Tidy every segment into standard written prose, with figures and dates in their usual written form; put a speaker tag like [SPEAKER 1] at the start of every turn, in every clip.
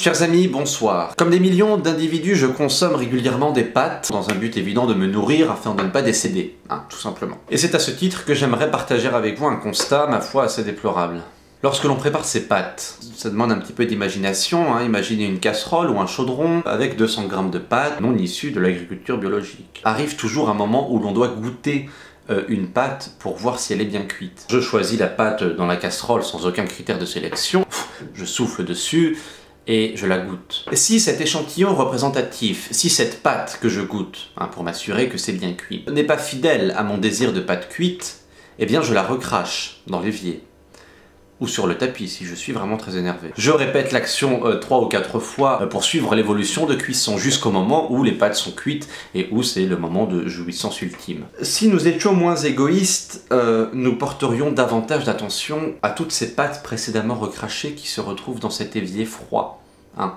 [SPEAKER 1] Chers amis, bonsoir. Comme des millions d'individus, je consomme régulièrement des pâtes, dans un but évident de me nourrir afin de ne pas décéder, tout simplement. Et c'est à ce titre que j'aimerais partager avec vous un constat, ma foi, assez déplorable. Lorsque l'on prépare ces pâtes, ça demande un petit peu d'imagination, imaginez une casserole ou un chaudron avec 200 g de pâtes non issues de l'agriculture biologique. Arrive toujours un moment où l'on doit goûter une pâte pour voir si elle est bien cuite. Je choisis la pâte dans la casserole sans aucun critère de sélection, je souffle dessus et je la goûte. Si cet échantillon représentatif, si cette pâte que je goûte, pour m'assurer que c'est bien cuit, n'est pas fidèle à mon désir de pâte cuite, eh bien je la recrache dans l'évier. Ou sur le tapis si je suis vraiment très énervé. Je répète l'action 3 ou 4 fois pour suivre l'évolution de cuisson jusqu'au moment où les pâtes sont cuites et où c'est le moment de jouissance ultime. Si nous étions moins égoïstes, nous porterions davantage d'attention à toutes ces pâtes précédemment recrachées qui se retrouvent dans cet évier froid.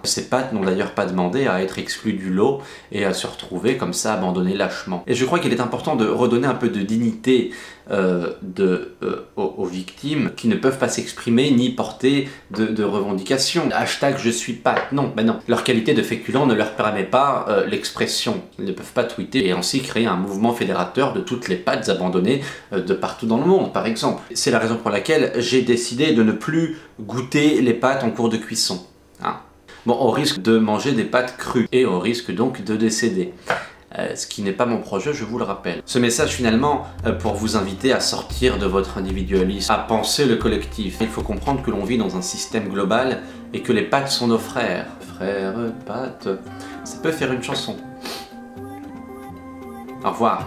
[SPEAKER 1] Ces pâtes n'ont d'ailleurs pas demandé à être exclues du lot et à se retrouver comme ça abandonnées lâchement. Et je crois qu'il est important de redonner un peu de dignité aux victimes qui ne peuvent pas s'exprimer ni porter de revendications. Hashtag je suis pâte, non, ben non. Leur qualité de féculent ne leur permet pas l'expression. Ils ne peuvent pas tweeter et ainsi créer un mouvement fédérateur de toutes les pâtes abandonnées de partout dans le monde, par exemple. C'est la raison pour laquelle j'ai décidé de ne plus goûter les pâtes en cours de cuisson. Bon, au risque de manger des pâtes crues et au risque donc de décéder. Ce qui n'est pas mon projet, je vous le rappelle. Ce message finalement pour vous inviter à sortir de votre individualisme, à penser le collectif. Il faut comprendre que l'on vit dans un système global et que les pâtes sont nos frères. Frères pâtes, ça peut faire une chanson. Au revoir.